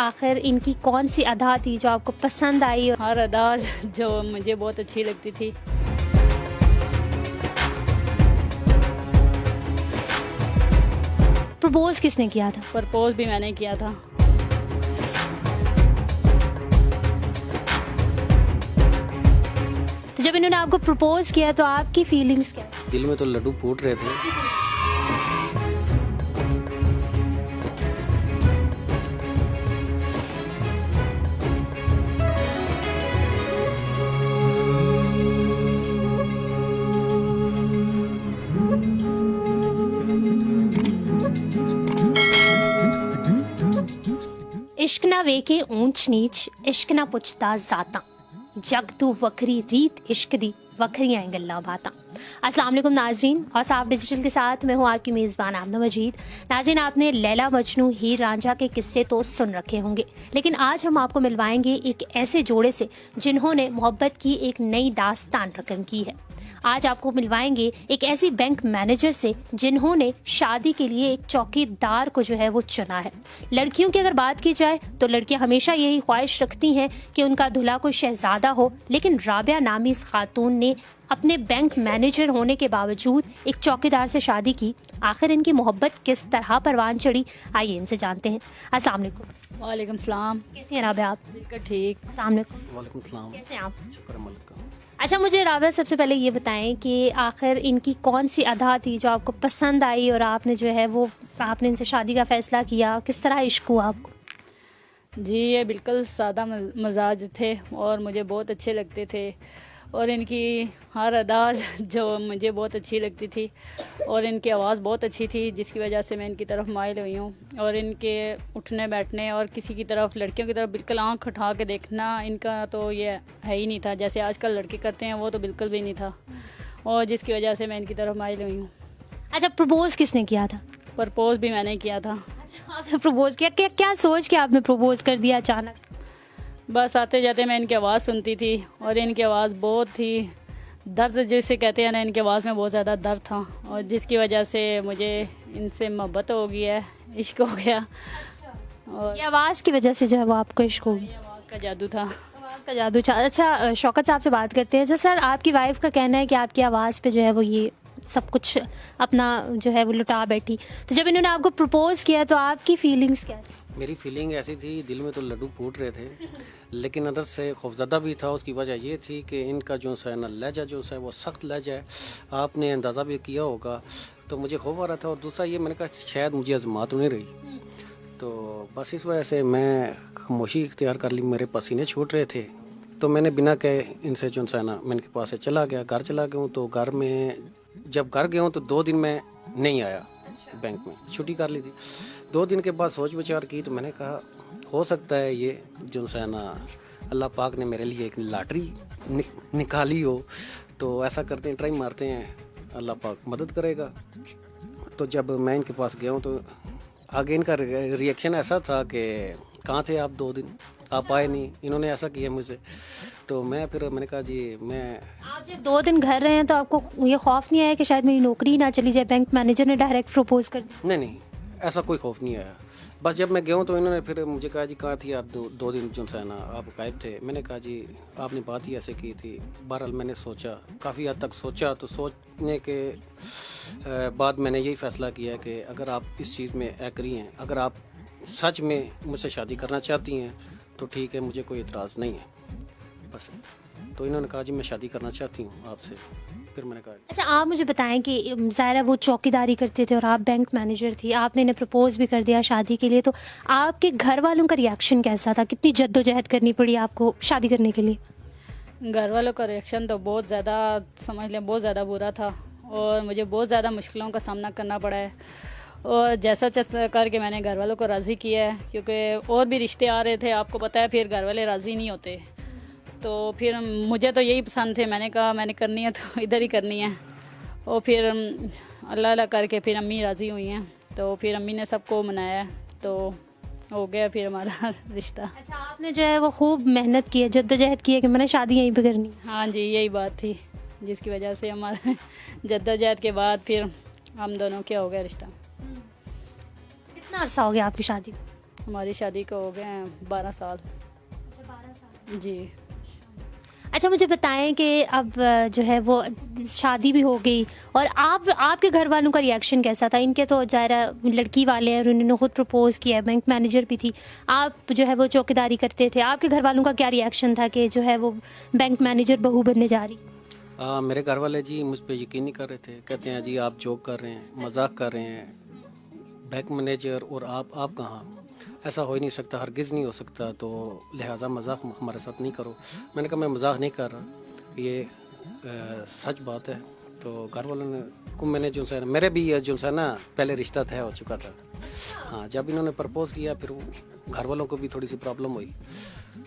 आखिर इनकी कौन सी अदा थी जो आपको पसंद आई? हर अदा जो मुझे बहुत अच्छी लगती थी। प्रपोज किसने किया था? प्रपोज भी मैंने किया था। तो जब इन्होंने आपको प्रपोज किया तो आपकी फीलिंग्स क्या? दिल में तो लड्डू फूट रहे थे। इश्क ना वेखे ऊंच नीच, इश्क ना पुछता जाता, जग तू वखरी रीत इश्क दी, वखरियां गल्ला बाता। अस्सलाम वालेकुम नाजरीन, और साफ डिजिटल के साथ मैं हूँ आपकी मेज़बान आमना मजीद। नाज़रीन, आपने लैला मजनू हीर रांझा के किस्से तो सुन रखे होंगे, लेकिन आज हम आपको मिलवाएंगे एक ऐसे जोड़े से जिन्होंने मोहब्बत की एक नई दास्तान रकम की है। आज आपको मिलवाएंगे एक ऐसी बैंक मैनेजर से जिन्होंने शादी के लिए एक चौकीदार को जो है वो चुना है। लड़कियों की अगर बात की जाए तो लड़कियां हमेशा यही ख्वाहिश रखती हैं कि उनका दूल्हा कोई शहजादा हो, लेकिन राबिया नामी इस खातून ने अपने बैंक मैनेजर होने के बावजूद एक चौकीदार से शादी की। आखिर इनकी मोहब्बत किस तरह परवान चढ़ी, आइए इनसे जानते हैं। अस्सलाम वालेकुम। वालेकुम सलाम। कैसी हैं राबिया आप? बिल्कुल ठीक। अस्सलाम वालेकुम। वालेकुम सलाम। कैसे हैं आप? शुक्र मालिक का। अच्छा, मुझे राबिया सबसे पहले ये बताएं कि आखिर इनकी कौन सी अदा थी जो आपको पसंद आई और आपने जो है वो आपने इनसे शादी का फ़ैसला किया? किस तरह इश्क हुआ आपको? जी, ये बिल्कुल सादा मजाज थे और मुझे बहुत अच्छे लगते थे, और इनकी हर अदा जो मुझे बहुत अच्छी लगती थी, और इनकी आवाज़ बहुत अच्छी थी जिसकी वजह से मैं इनकी तरफ माइल हुई हूँ। और इनके उठने बैठने और किसी की तरफ, लड़कियों की तरफ बिल्कुल आंख उठा के देखना इनका तो ये है ही नहीं था, जैसे आजकल लड़के करते हैं वो तो बिल्कुल भी नहीं था, और जिसकी वजह से मैं इनकी तरफ माइल हुई हूँ। अच्छा, प्रपोज किसने किया था? प्रपोज भी मैंने किया था। अच्छा, आपने प्रपोज किया? क्या सोच के आपने प्रपोज कर दिया अचानक? बस आते जाते मैं इनकी आवाज़ सुनती थी, और इनकी आवाज़ बहुत ही दर्द जिसे कहते हैं ना, इनकी आवाज़ में बहुत ज़्यादा दर्द था, और जिसकी वजह से मुझे इनसे मोहब्बत हो गई है, इश्क हो गया। और ये आवाज़ की वजह से जो है वो आपको इश्क हो गया? आवाज़ का जादू था। आवाज़ का जादू। अच्छा, शौकत साहब से बात करते हैं। अच्छा सर, आपकी वाइफ का कहना है कि आपकी आवाज़ पे जो है वो ये सब कुछ अपना जो है वो लुटा बैठी, तो जब इन्होंने आपको प्रपोज किया तो आपकी फीलिंग्स क्या थी? मेरी फीलिंग ऐसी थी, दिल में तो लड्डू फूट रहे थे, लेकिन अंदर से खौफजदा भी था। उसकी वजह ये थी कि इनका जो है ना लहजा जो है वो सख्त लहजा है, आपने अंदाज़ा भी किया होगा, तो मुझे खौफ आ रहा था। और दूसरा ये मैंने कहा शायद मुझे आजमा तो नहीं रही, तो बस इस वजह से मैं खामोशी इख्तियार कर ली। मेरे पसीने छूट रहे थे, तो मैंने बिना कहे इनसे जो है ना मैं इनके पास से चला गया, घर चला गया हूँ। तो घर में जब घर गया हूँ तो 2 दिन मैं नहीं आया, बैंक में छुट्टी कर ली थी। 2 दिन के बाद सोच विचार की, तो मैंने कहा हो सकता है ये जो है ना अल्लाह पाक ने मेरे लिए एक लॉटरी निकाली हो, तो ऐसा करते हैं, ट्राई मारते हैं, अल्लाह पाक मदद करेगा। तो जब मैं इनके पास गया हूँ तो आगे इनका रिएक्शन ऐसा था कि कहाँ थे आप 2 दिन, आप आए नहीं। इन्होंने ऐसा किया मुझसे, तो मैंने कहा जी मैं आप जब 2 दिन घर रहे हैं तो आपको ये खौफ नहीं आया कि शायद मेरी नौकरी ना चली जाए? बैंक मैनेजर ने डायरेक्ट प्रपोज कर दिया। नहीं, ऐसा कोई खौफ नहीं आया। बस जब मैं गया हूँ तो इन्होंने फिर मुझे कहा जी कहाँ थी आप 2 दिन जो है ना आप गायब थे। मैंने कहा जी आपने बात ही ऐसे की थी। बहरहाल मैंने सोचा, काफ़ी हद तक सोचा, तो सोचने के बाद मैंने यही फ़ैसला किया कि अगर आप इस चीज़ में एग्री हैं, अगर आप सच में मुझसे शादी करना चाहती हैं तो ठीक है, मुझे कोई एतराज़ नहीं है बस। तो इन्होंने कहा जी मैं शादी करना चाहती हूँ आपसे। फिर मैंने कहा अच्छा, आप मुझे बताएं कि ज़ाहिर वो चौकीदारी करते थे और आप बैंक मैनेजर थी, आपने इन्हें प्रपोज भी कर दिया शादी के लिए, तो आपके घर वालों का रिएक्शन कैसा था? कितनी जद्दोजहद करनी पड़ी आपको शादी करने के लिए? घर वालों का रिएक्शन तो बहुत ज़्यादा, समझ लें बहुत ज़्यादा बुरा था, और मुझे बहुत ज़्यादा मुश्किलों का सामना करना पड़ा है, और जैसा करके मैंने घर वालों को राज़ी किया है, क्योंकि और भी रिश्ते आ रहे थे, आपको पता है, फिर घर वाले राज़ी नहीं होते। तो फिर मुझे तो यही पसंद थे, मैंने कहा मैंने करनी है तो इधर ही करनी है, और फिर अल्लाह अल्लाह करके फिर अम्मी राज़ी हुई हैं, तो फिर अम्मी ने सबको मनाया, तो हो गया फिर हमारा रिश्ता। अच्छा, आपने जो है वो खूब मेहनत की है, जद्दोजहद की है कि मैंने शादी यहीं पे करनी? हाँ जी, यही बात थी जिसकी वजह से हमारा जद्दोजहद के बाद फिर हम दोनों क्या हो गया रिश्ता। कितना अरसा हो गया आपकी शादी को? हमारी शादी को हो गए हैं 12 साल। जी। अच्छा मुझे बताएं कि अब जो है वो शादी भी हो गई और आपके घर वालों का रिएक्शन कैसा था? इनके तो ज़ाहिर लड़की वाले हैं और उन्होंने खुद प्रपोज किया है, बैंक मैनेजर भी थी, आप जो है वो चौकीदारी करते थे, आपके घर वालों का क्या रिएक्शन था कि जो है वो बैंक मैनेजर बहू बनने जा रही? मेरे घर वाले जी मुझ पर यकीन नहीं कर रहे थे। कहते हैं जी आप जोक कर रहे हैं, मजाक कर रहे हैं, बैंक मैनेजर और आप कहाँ, ऐसा हो ही नहीं सकता, हरगिज़ नहीं हो सकता, तो लिहाजा मजाक हमारे साथ नहीं करो। मैंने कहा मैं मजाक नहीं कर रहा, ये सच बात है। तो घर वालों ने को मैंने जो है मेरे भी जो है ना पहले रिश्ता तय हो चुका था। हाँ, जब इन्होंने प्रपोज़ किया फिर घर वालों को भी थोड़ी सी प्रॉब्लम हुई,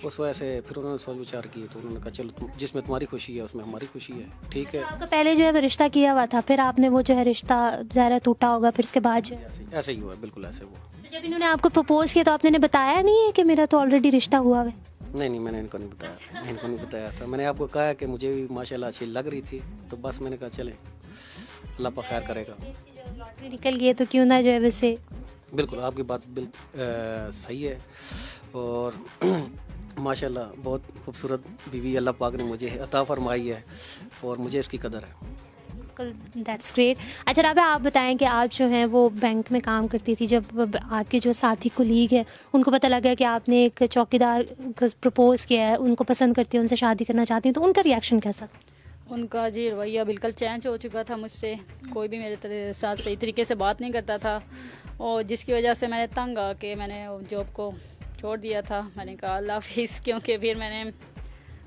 उस वजह से फिर उन्होंने सोच विचार किए, तो उन्होंने कहा चलो जिसमें तुम्हारी खुशी है उसमें हमारी खुशी है, ठीक है। आपका पहले जो है वो रिश्ता किया हुआ था, फिर आपने वो जो है रिश्ता ज़ाहिर टूटा होगा, फिर उसके बाद जो है ऐसे ही हुआ, बिल्कुल ऐसे हुआ। तो जब इन्होंने आपको प्रपोज किया तो आपने बताया नहीं है कि मेरा तो ऑलरेडी रिश्ता हुआ है? नहीं, मैंने इनको नहीं बताया था, इनको नहीं बताया था। मैंने आपको कहा कि मुझे भी माशाल्लाह अच्छी लग रही थी, तो बस मैंने कहा चले अल्लाह पर खैर करेगा। लॉटरी निकल गई है तो क्यों ना जो है वैसे। बिल्कुल आपकी बात सही है और माशाल्लाह बहुत खूबसूरत बीवी अल्लाह पाक ने मुझे अता फरमाई है और मुझे इसकी कदर है। That's great. अच्छा राबा, आप बताएं कि आप जो हैं वो बैंक में काम करती थी, जब आपके जो साथी कोलीग है उनको पता लगा कि आपने एक चौकीदार को प्रपोज किया है, उनको पसंद करती हैं, उनसे शादी करना चाहती हैं, तो उनका रिएक्शन कैसा था? उनका जी रवैया बिल्कुल चेंज हो चुका था मुझसे, कोई भी मेरे साथ सही तरीके से बात नहीं करता था, और जिसकी वजह से मैंने तंग आके मैंने जॉब को छोड़ दिया था। मैंने कहा अल्लाह हाफिज़, क्योंकि फिर मैंने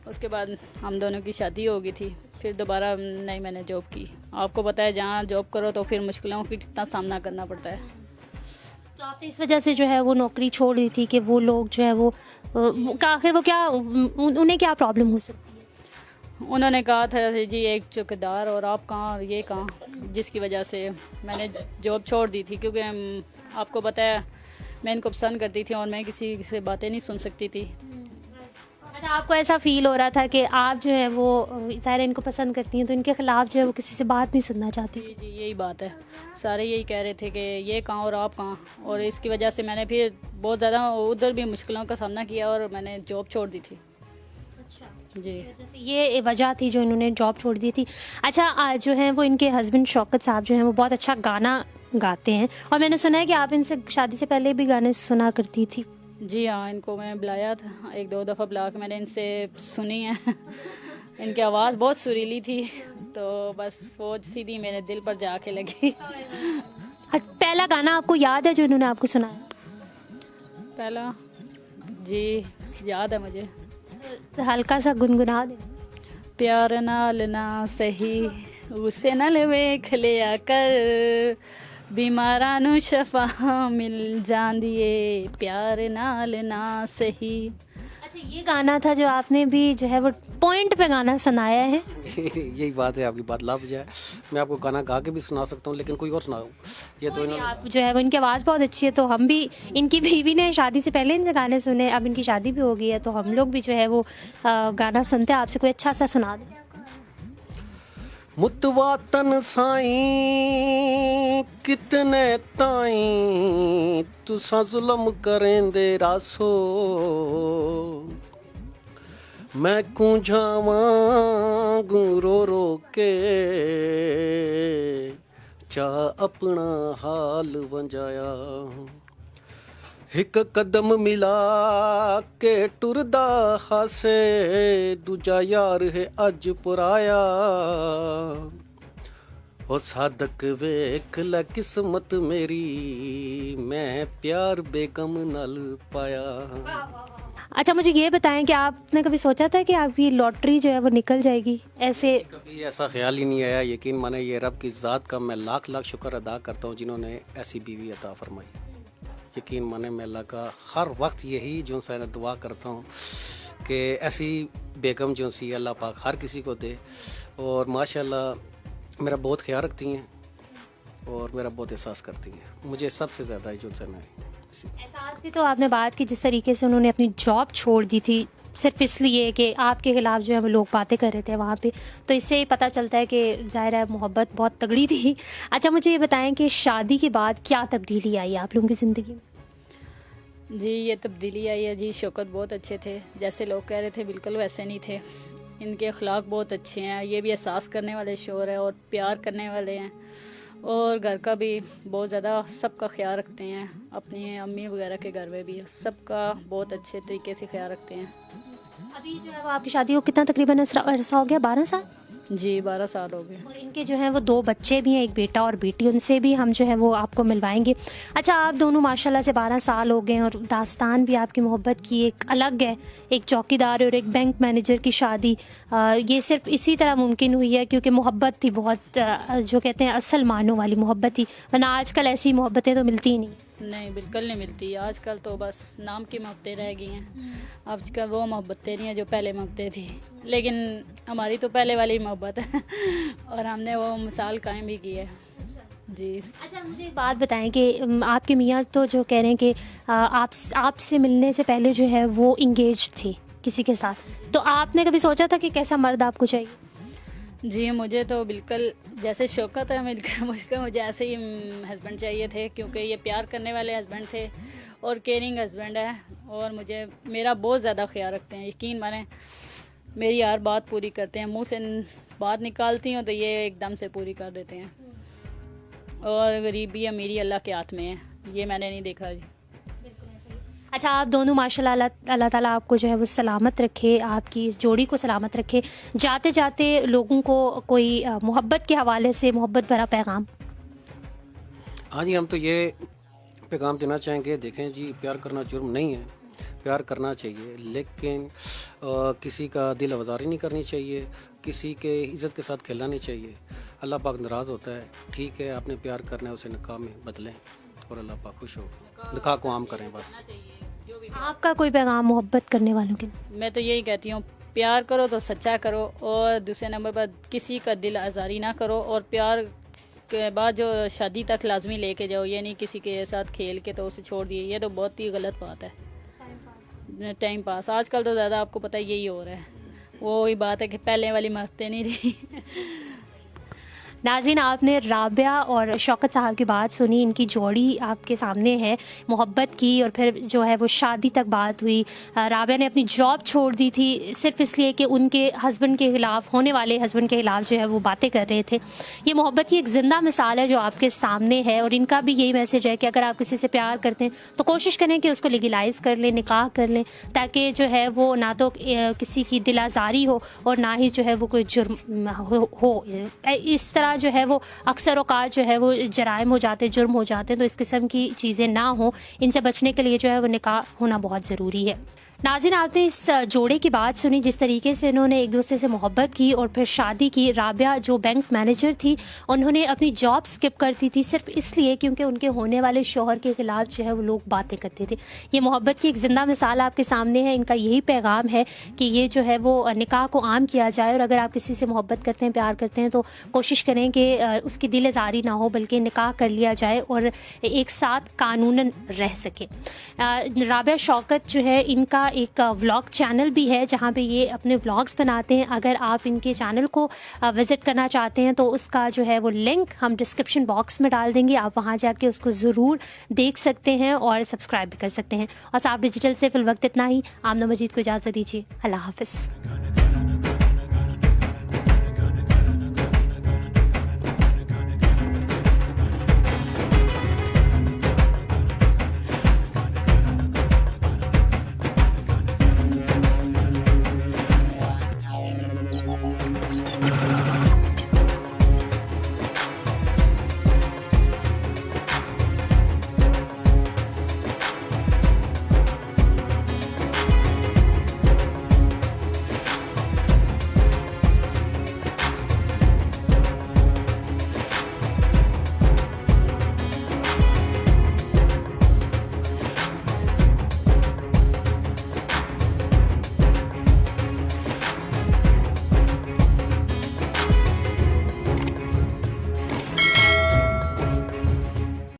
उसके बाद हम दोनों की शादी हो गई थी, फिर दोबारा नहीं मैंने जॉब की। आपको पता है जहाँ जॉब करो तो फिर मुश्किलों की कितना सामना करना पड़ता है। तो आपने इस वजह से जो है वो नौकरी छोड़ दी थी कि वो लोग जो है वो आखिर वो क्या उन्हें क्या प्रॉब्लम हो सकती है? उन्होंने कहा था जी एक चौकीदार और आप कहाँ और ये कहाँ, जिसकी वजह से मैंने जॉब छोड़ दी थी, क्योंकि आपको पता है मैं इनको पसंद करती थी और मैं किसी से बातें नहीं सुन सकती थी। अच्छा, आपको ऐसा फील हो रहा था कि आप जो है वो ज़ाहिर इनको पसंद करती हैं तो इनके ख़िलाफ़ जो है वो किसी से बात नहीं सुनना चाहती? जी जी यही बात है, सारे यही कह रहे थे कि ये कहाँ और आप कहाँ, और इसकी वजह से मैंने फिर बहुत ज़्यादा उधर भी मुश्किलों का सामना किया और मैंने जॉब छोड़ दी थी। अच्छा जी, जैसे ये वजह थी जो इन्होंने जॉब छोड़ दी थी। अच्छा, आज जो है वो इनके हस्बैंड शौकत साहब जो हैं वो बहुत अच्छा गाना गाते हैं और मैंने सुना है कि आप इनसे शादी से पहले भी गाने सुना करती थी। जी हाँ, इनको मैं बुलाया था, एक दो दफ़ा बुला के मैंने इनसे सुनी है इनकी आवाज़ बहुत सुरीली थी, तो बस वो सीधी मेरे दिल पर जाके लगी। पहला गाना आपको याद है जो इन्होंने आपको सुनाया? पहला जी याद है मुझे, हल्का सा गुनगुना दे। प्यार नाल ना सही उसे नाल वेख लिया कर, बीमारां नूं शफा मिल जांदी ए, प्यार नाल ना सही। अच्छा, ये गाना था जो आपने भी जो है वो पॉइंट पे गाना सुनाया है। यही बात है, आपकी बात लाभ जाए। मैं आपको गाना गा के भी सुना सकता हूँ, लेकिन कोई और सुनाऊँ ये तो इन्होंने। आप जो है वो इनकी आवाज़ बहुत अच्छी है, तो हम भी इनकी बीवी ने शादी से पहले इनसे गाने सुने, अब इनकी शादी भी हो गई है तो हम लोग भी जो है वो गाना सुनते हैं। आपसे कोई अच्छा सा सुना दें। मुतवातन साईं कितने ताईं तुसा जुल्म करेंदे रासो, मैं कूंझावां रो रो के चा अपना हाल वंजाया, एक कदम मिला के टुरदा हासे, दूजा यार है अज पुराया, ओ सादक वेख लै किस्मत मेरी, मैं प्यार बेगम नल पाया। अच्छा, मुझे ये बताएं कि आपने कभी सोचा था कि आपकी लॉटरी जो है वो निकल जाएगी? ऐसे कभी ऐसा ख्याल ही नहीं आया। यकीन माने ये रब की ज़ात का मैं लाख लाख शुक्र अदा करता हूँ जिन्होंने ऐसी बीवी अता फरमाई। यकीन माने मैं अल्लाह का हर वक्त यही जो सा दुआ करता हूँ कि ऐसी बेगम जो सी अल्लाह पाक हर किसी को दे, और माशाल्लाह मेरा बहुत ख्याल रखती हैं और मेरा बहुत एहसास करती हैं। मुझे सबसे ज़्यादा जो सा एहसास की तो आपने बात की, जिस तरीके से उन्होंने अपनी जॉब छोड़ दी थी सिर्फ इसलिए कि आपके ख़िलाफ़ जो है वो लोग बातें कर रहे थे वहाँ पे, तो इससे ही पता चलता है कि ज़ाहिर है मोहब्बत बहुत तगड़ी थी। अच्छा, मुझे ये बताएं कि शादी के बाद क्या तब्दीली आई आप लोगों की ज़िंदगी में? जी ये तब्दीली आई है जी। शौकत बहुत अच्छे थे, जैसे लोग कह रहे थे बिल्कुल वैसे नहीं थे। इनके अखलाक बहुत अच्छे हैं, ये भी एहसास करने वाले शोहर हैं और प्यार करने वाले हैं, और घर का भी बहुत ज़्यादा सबका ख्याल रखते हैं। अपनी अम्मी वगैरह के घर में भी सबका बहुत अच्छे तरीके से ख्याल रखते हैं। अभी जो है वो आपकी शादी को कितना तकरीबन अरसा हो गया? 12 साल। जी 12 साल हो गए। और इनके जो हैं वो 2 बच्चे भी हैं, एक बेटा और बेटी, उनसे भी हम जो है वो आपको मिलवाएंगे। अच्छा, आप दोनों माशाल्लाह से 12 साल हो गए और दास्तान भी आपकी मोहब्बत की एक अलग है। एक चौकीदार और एक बैंक मैनेजर की शादी ये सिर्फ इसी तरह मुमकिन हुई है क्योंकि मोहब्बत थी बहुत, जो कहते हैं असल मानों वाली मोहब्बत थी, वरना आजकल ऐसी मोहब्बतें तो मिलती ही नहीं। नहीं बिल्कुल नहीं मिलती। आजकल तो बस नाम की मोहब्बतें रह गई हैं। आजकल वो मोहब्बतें नहीं हैं जो पहले मोहब्बतें थी, लेकिन हमारी तो पहले वाली मोहब्बत है और हमने वो मिसाल कायम भी की है जी। अच्छा, मुझे एक बात बताएं कि आपके मियाँ तो जो कह रहे हैं कि आपसे मिलने से पहले जो है वो इंगेज थे किसी के साथ, तो आपने कभी सोचा था कि कैसा मर्द आपको चाहिए? जी मुझे तो बिल्कुल जैसे शौकत है मुझे ऐसे ही हस्बैंड चाहिए थे, क्योंकि ये प्यार करने वाले हस्बैंड थे और केयरिंग हस्बैंड है, और मुझे मेरा बहुत ज़्यादा ख्याल रखते हैं। यकीन माने मेरी हर बात पूरी करते हैं, मुंह से बात निकालती हूँ तो ये एकदम से पूरी कर देते हैं। और गरीबी अमीरी अल्लाह के हाथ में है, ये मैंने नहीं देखा जी। अच्छा, आप दोनों माशाल्लाह, अल्लाह ताला आपको जो है वो सलामत रखे, आपकी इस जोड़ी को सलामत रखे। जाते जाते लोगों को कोई मोहब्बत के हवाले से मोहब्बत भरा पैगाम? हाँ जी, हम तो ये पैगाम देना चाहेंगे, देखें जी, प्यार करना जुर्म नहीं है, प्यार करना चाहिए, लेकिन किसी का दिल आज़ारी नहीं करनी चाहिए, किसी के इज़्ज़त के साथ खेलना नहीं चाहिए। अल्लाह पाक नाराज़ होता है। ठीक है, आपने प्यार करना है, उसे निकाह में बदलें और अल्लाह पाक खुश हो, निकाह को आम करें बस। आपका कोई पैगाम मोहब्बत करने वालों के? मैं तो यही कहती हूँ, प्यार करो तो सच्चा करो, और दूसरे नंबर पर किसी का दिल आज़ारी ना करो, और प्यार के बाद जो शादी तक लाजमी लेके जाओ, ये नहीं किसी के साथ खेल के तो उसे छोड़ दिए, ये तो बहुत ही गलत बात है। टाइम पास आजकल तो ज़्यादा आपको पता है यही हो रहा है। वो ही बात है कि पहले वाली मस्तें नहीं रही। नाज़रीन, आपने राबिया और शौकत साहब की बात सुनी, इनकी जोड़ी आपके सामने है, मोहब्बत की और फिर जो है वो शादी तक बात हुई। राबिया ने अपनी जॉब छोड़ दी थी सिर्फ इसलिए कि उनके हस्बैंड के ख़िलाफ़, होने वाले हस्बैंड के ख़िलाफ़ जो है वो बातें कर रहे थे। ये मोहब्बत की एक ज़िंदा मिसाल है जो आपके सामने है, और इनका भी यही मैसेज है कि अगर आप किसी से प्यार करते हैं तो कोशिश करें कि उसको लीगलाइज़ कर लें, निकाह कर लें, ताकि जो है वो ना तो किसी की दिल आज़ारी हो और ना ही जो है वो कोई जुर्म हो। इस तरह जो है वो अक्सर औकात जो है वो जराइम हो जाते, जुर्म हो जाते हैं, तो इस किस्म की चीज़ें ना हो, इनसे बचने के लिए जो है वो निकाह होना बहुत ज़रूरी है। नाज़रीन, आपने इस जोड़े की बात सुनी, जिस तरीके से इन्होंने एक दूसरे से मोहब्बत की और फिर शादी की। राबिया जो बैंक मैनेजर थी, उन्होंने अपनी जॉब स्किप करती थी सिर्फ इसलिए क्योंकि उनके होने वाले शौहर के ख़िलाफ़ जो है वो लोग बातें करते थे। ये मोहब्बत की एक ज़िंदा मिसाल आपके सामने है। इनका यही पैगाम है कि ये जो है वो निकाह को आम किया जाए, और अगर आप किसी से मोहब्बत करते हैं, प्यार करते हैं, तो कोशिश करें कि उसकी दिल आज़ारी ना हो, बल्कि निकाह कर लिया जाए और एक साथ कानूनन रह सके। राबिया शौकत जो है, इनका एक व्लॉग चैनल भी है जहाँ पे ये अपने व्लॉग्स बनाते हैं। अगर आप इनके चैनल को विज़िट करना चाहते हैं तो उसका जो है वो लिंक हम डिस्क्रिप्शन बॉक्स में डाल देंगे, आप वहाँ जाके उसको ज़रूर देख सकते हैं और सब्सक्राइब भी कर सकते हैं। और साफ डिजिटल से फिल वक्त इतना ही। आमना मजीद को इजाज़त दीजिए। अल्लाह हाफ़िज़।